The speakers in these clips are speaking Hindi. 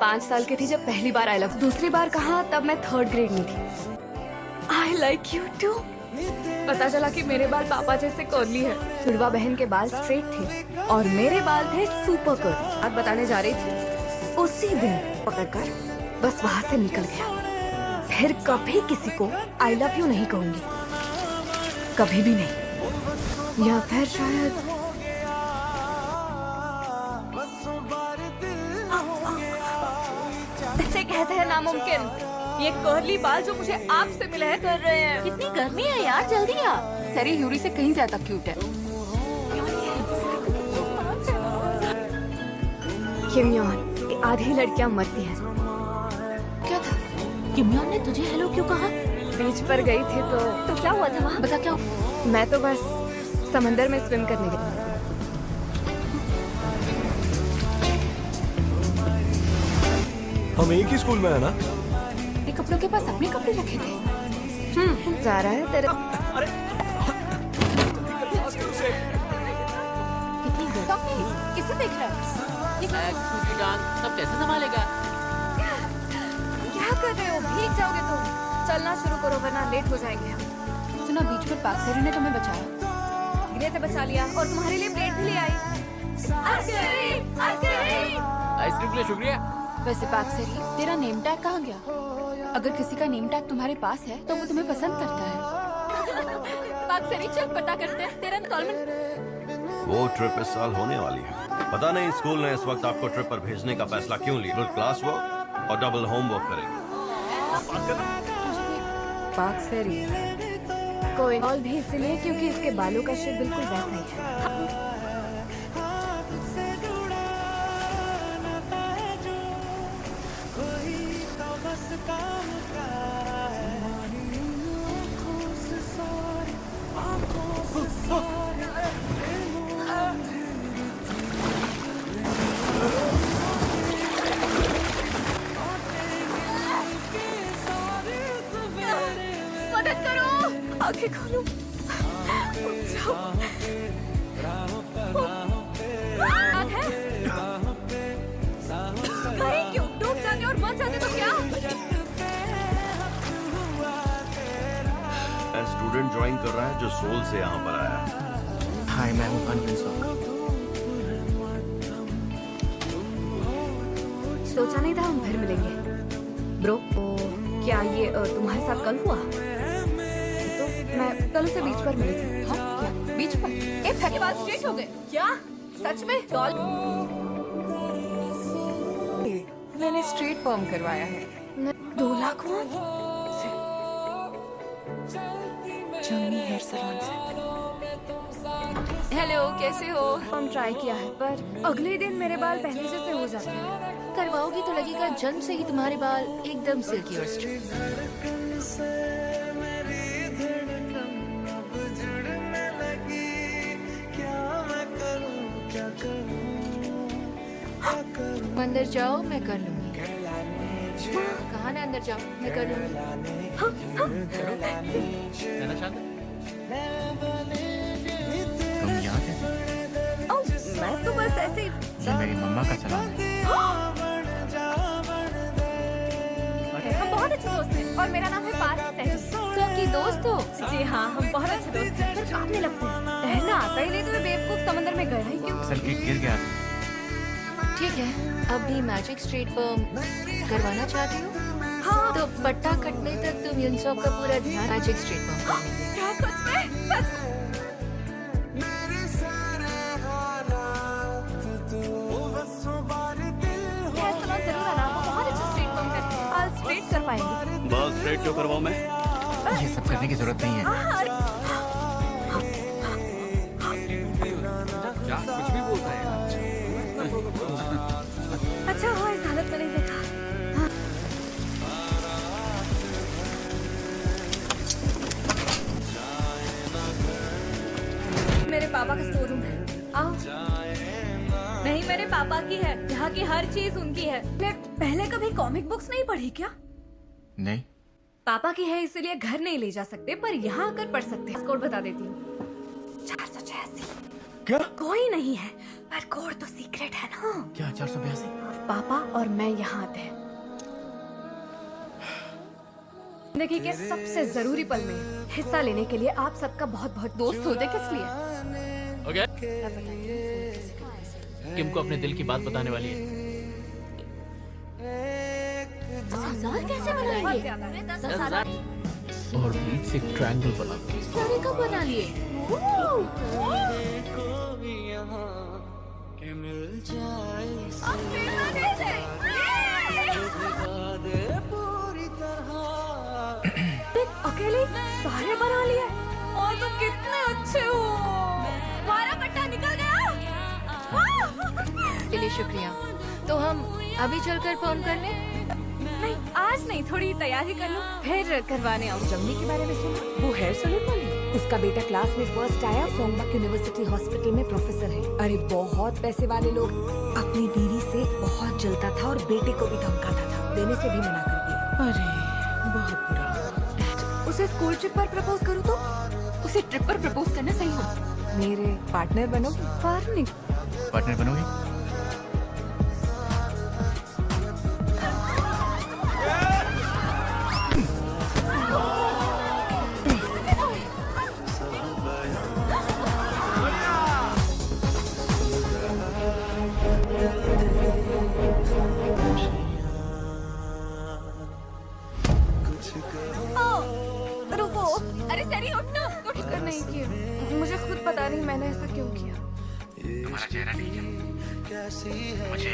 5 साल की थी जब पहली बार आई लव, दूसरी बार कहा तब मैं 3rd ग्रेड में थी। I like you too. पता चला कि मेरे बाल पापा जैसे कर्ली है। जुड़वा बहन के बाल स्ट्रेट थे और मेरे बाल थे सुपर कर्ल। बात बताने जा रही थी, उसी दिन पकड़कर बस वहाँ से निकल गया। फिर कभी किसी को आई लव यू नहीं कहूंगी, कभी भी नहीं। या फिर शायद ऐसे कहते हैं नामुमकिन। ये कर्ली बाल जो मुझे आपसे मिले हैं कर रहे हैं। कितनी गर्मी है यार, जल्दी आ। सरी यूरी से कहीं ज्यादा क्यूट है। किम योन, आधी लड़कियां मरती हैं। क्या था? किम योन ने तुझे हेलो क्यों कहा? बीच पर गई थी तो क्या हुआ था वहाँ? बता क्या? मैं तो बस समंदर में स्विम करने गई। हम एक ही स्कूल में है ना? ये कपड़ों के पास अपने कपड़े रखे थे। जा रहा है तेरे। कितनी गर्मी, किसे देख रहा है? ये छुट्टी डांस सब कैसे संभालेगा? क्या कर रहे हो? भीग जाओगे तुम। चलना शुरू करो वरना लेट हो जाएंगे हम। सुना बीच पर पाकसेरी ने तुम्हें बचाया। गिरे से बचा लिया और तुम्हारे लिए प्लेट भी ले आई। आइसक्रीम के लिए शुक्रिया। वैसे पाकसेरी, तेरा नेम टैग कहाँ गया? अगर किसी का नेम टैग तुम्हारे पास है तो वो तुम्हें पसंद करता है। पाकसेरी चल पता करते हैं तेरा इंस्टॉलमेंट। वो ट्रिप इस साल होने वाली है। पता नहीं स्कूल ने इस वक्त आपको ट्रिप पर भेजने का फैसला क्यों लिया। क्लास वर्क और डबल होमवर्क करेंगे। पाकसेरी कोई और भी इसलिए क्योंकि इसके बालों का शेप बिल्कुल वैसा ही है। मदद करो, आंखें खोलो। कहीं क्यों डूब जाते और बच जाते तो क्या? स्टूडेंट ज्वाइन कर रहा है जो सोल से यहाँ पर आया है। हाय, मैं हूँ कॉन्फ्रेंस। सोचा नहीं था हम फिर मिलेंगे ब्रो। क्या ये तुम्हारे साथ कल हुआ? तो मैं कल से बीच पर मिली थी। हाँ क्या? बीच पर? के बाद स्ट्रेट हो गए क्या? सच में? मैंने स्ट्रेट फॉर्म करवाया है। 2 लाख हुआ? जंगली हेयर सलून से। हेलो, कैसे हो? हम ट्राई किया है पर अगले दिन मेरे बाल पहले जैसे हो जाते हैं। करवाओगी तो लगेगा जन्म से ही तुम्हारे बाल एकदम सिल्की और स्ट्रेट। अंदर जाओ, मैं कर लूंगी। कहाँ ना अंदर जाओ, मैं कर लूंगी। रहना चाहते? तुम यहाँ थे? मैं तो बस ऐसे ही। ये मेरी मम्मा का सलाम है। हम बहुत अच्छे दोस्त हैं और मेरा नाम है पारस। तो की दोस्त हो? जी हाँ, हम बहुत अच्छे दोस्त हैं। फिर काटने लगते हैं। तैरना आता ही नहीं तो बेवकूफ समंदर में गया ही क्यों? असल की गिर गया। ठीक है, अब भी मैजिक स्ट्रेट फॉर्म करवाना चाहती हो? हाँ। तो पट्टा कटने तक तुम यूनसॉफ का पूरा ध्यान मैजिक स्ट्रेट फॉर्म करेंगे। क्या सच में? सच में? हेयर सलून जरूर आना, वो बहुत अच्छे स्ट्रेट फॉर्म करते हैं। बाल स्ट्रेट कर पाएंगे। बाल स्ट्रेट क्यों करवाऊं मैं? ये सब करने की जरूरत नहीं है। क्या कुछ भी बोलता है? अच्छा हुआ इस हालत में नहीं देखा। मेरे पापा का स्टोर रूम है, आओ। नहीं, मेरे पापा की है। यहाँ की हर चीज उनकी है। पहले कभी कॉमिक बुक्स नहीं पढ़ी क्या? नहीं। पापा की है इसलिए घर नहीं ले जा सकते पर यहाँ आकर पढ़ सकते हैं। कोड बता देती हूँ। 486। क्या? कोई नहीं है। पर कोड तो सीक्रेट है ना। क्या 482? पापा और मैं यहाँ आते हैं जिंदगी के सबसे जरूरी पल में हिस्सा लेने के लिए आप सबका बहुत बहुत दोस्त होते किस लिए? ओके किम को अपने दिल की बात बताने वाली है। 10,000 कैसे बना लिए? 10,000 और बीच से एक ट्रायंगल बना के। सारे कब बना लिए? अकेले सारे बना लिए और तुम कितने अच्छे हो। हमारा पट्टा निकल गया। चलिए शुक्रिया। तो हम अभी चलकर फोन कर लें? नहीं आज नहीं, थोड़ी तैयारी कर लो फिर करवाने आओ। जमनी के बारे में सुना? वो हेयर सलून वाली, उसका बेटा क्लास में फर्स्ट आया, सोमबक यूनिवर्सिटी हॉस्पिटल में प्रोफेसर है। अरे बहुत पैसे वाले लोग। अपनी बीवी से बहुत जलता था और बेटे को भी धमकाता था, देने से भी मना कर दिया। अरे बहुत बुरा। उसे स्कूल ट्रिप पर प्रपोज करूँ तो? उसे ट्रिप पर प्रपोज करना सही हो? मेरे पार्टनर बनो। पार्टनर बनोगे? रुको। अरे सरी उठना। उठकर नहीं किया, मुझे खुद पता नहीं मैंने ऐसा क्यों किया। तुम्हारा चेहरा ठीक है, मुझे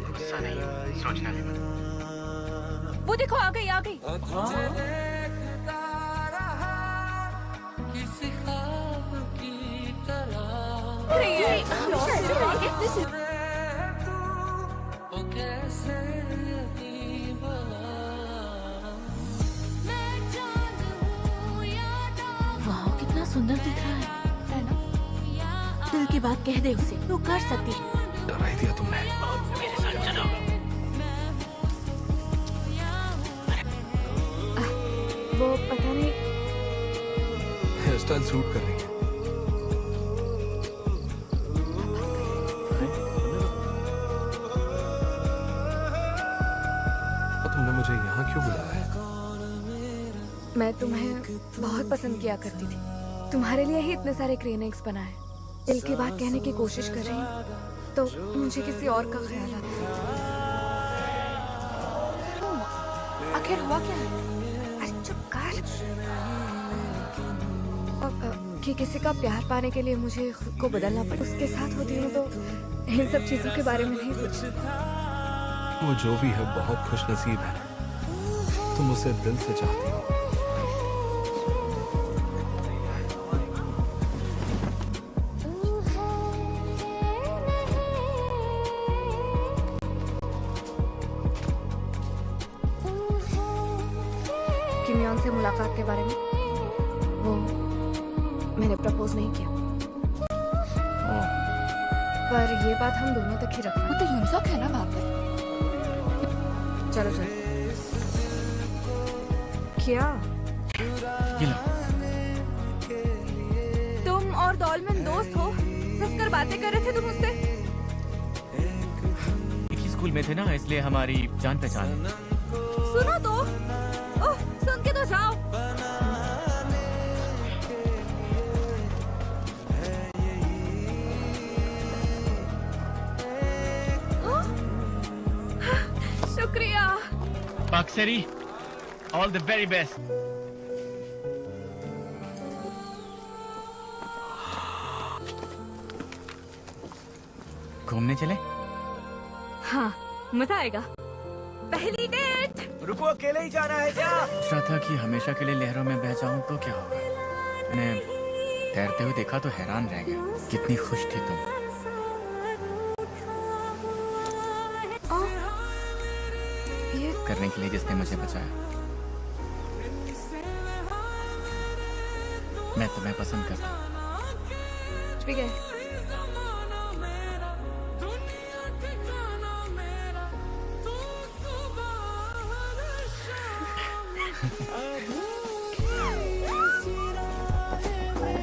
गुस्सा नहीं, सोचना भी मत। वो देखो आ गई आ गई। वाह कितना सुंदर दिख रहा है ना? दिल की बात कह दे उसे, तू कर सकती है। डरा ही दिया तुमने। मेरे साथ चलो। वो पता नहीं हेयर स्टाइल सूट कर रही है। तुमने मुझे यहाँ क्यों बुलाया है? मैं तुम्हें बहुत पसंद किया करती थी, तुम्हारे लिए ही इतने सारे क्रेनेक्स बनाए। दिल की बात कहने की कोशिश कर रही हूँ तो मुझे किसी और का ख्याल आता है। आखिर हुआ क्या है? अरे चुप कर। कि किसी का प्यार पाने के लिए मुझे खुद को बदलना पड़े। उसके साथ होती हूँ तो इन सब चीजों के बारे में नहीं सोचती। वो जो भी है बहुत खुशनसीब है, तुम उसे दिल से चाहती हो। किम योन से मुलाकात के बारे में, वो मैंने प्रपोज नहीं किया, पर ये बात हम दोनों तक ही रखना। वो तो यूनसॉक है ना वहाँ पर। चलो चलो। क्या ये लो। तुम और डॉलमैन दोस्त हो? हंसकर बातें कर रहे थे तुम उससे? एक ही स्कूल में थे ना, इसलिए हमारी जान पहचान है। सुनो तो। ओह, सुन के तो जाओ। शुक्रिया। पाकसेरी, ऑल द वेरी बेस्ट। घूमने चले? हाँ मजा आएगा। पहली डेट। रुको, अकेले ही जाना है क्या? सोच रहा था कि हमेशा के लिए लहरों में बह जाऊं तो क्या होगा। मैंने तैरते हुए देखा तो हैरान रह गया, कितनी खुश थी तुम। ये करने के लिए जिसने मुझे बचाया। मैं तुम्हें पसंद करता हूँ। ठीक है।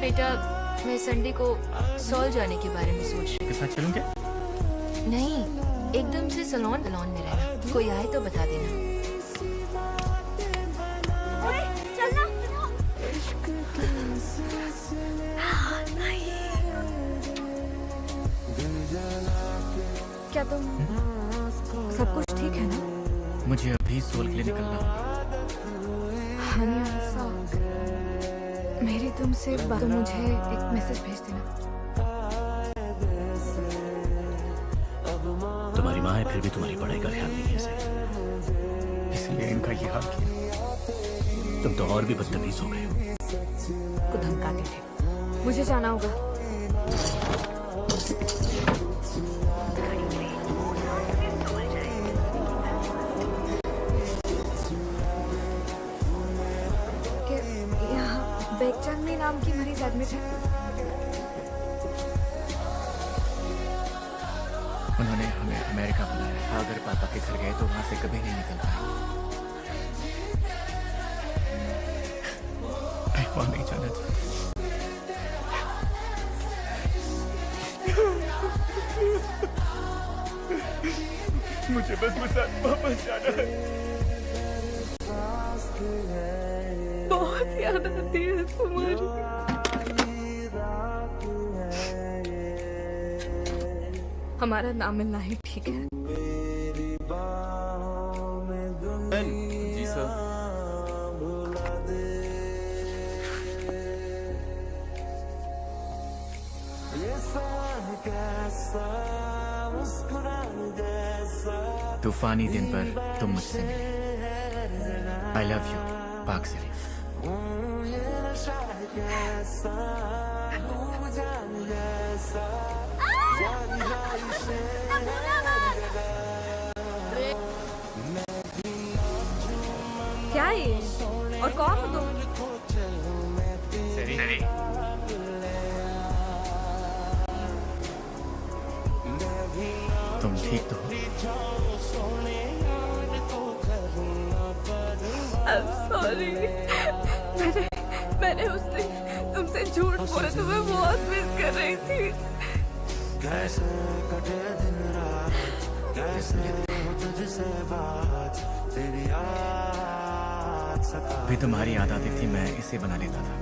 बेटा मैं संडे को सॉल जाने के बारे में सोच रही के साथ चलूं क्या? हूँ। नहीं, एकदम से सलोन में रहना। कोई आए तो बता देना। क्या तुम सब कुछ ठीक है ना? मुझे अभी सोल के लिए निकलना होगा। हनी आंसा, मेरी तुमसे बात, तो मुझे एक मैसेज भेज देना। तुम्हारी माँ है, फिर भी तुम्हारी पढ़ाई का ख्याल नहीं है इसे। इसलिए इनका ये हाल किया। तुम तो और भी बदतमीज हो गए हो। को धमकाते थे। मुझे जाना होगा। कि यहाँ बेगचंदनी नाम की मरीज एडमिट है। उन्होंने हमें अमेरिका बुलाया। अगर पापा के घर गए तो वहां से कभी नहीं निकल पाए। मैं वहां नहीं जाना चाहता। मुझे बस वापस जाना है। बहुत याद आती है तुम्हारी। हमारा नाम मिलना ही ठीक है। जी सर। तूफानी दिन पर तुम मुझसे मिले। आई लव यू पाक शरीफ। क्या ये? और कौन हो तुम? सरी। तुम ठीक तो हो? I'm sorry। मैंने उस दिन तुमसे झूठ बोला। तुम्हें बहुत मिस कर रही थी। भी तुम्हारी याद आती थी, मैं इसे बना लेता था।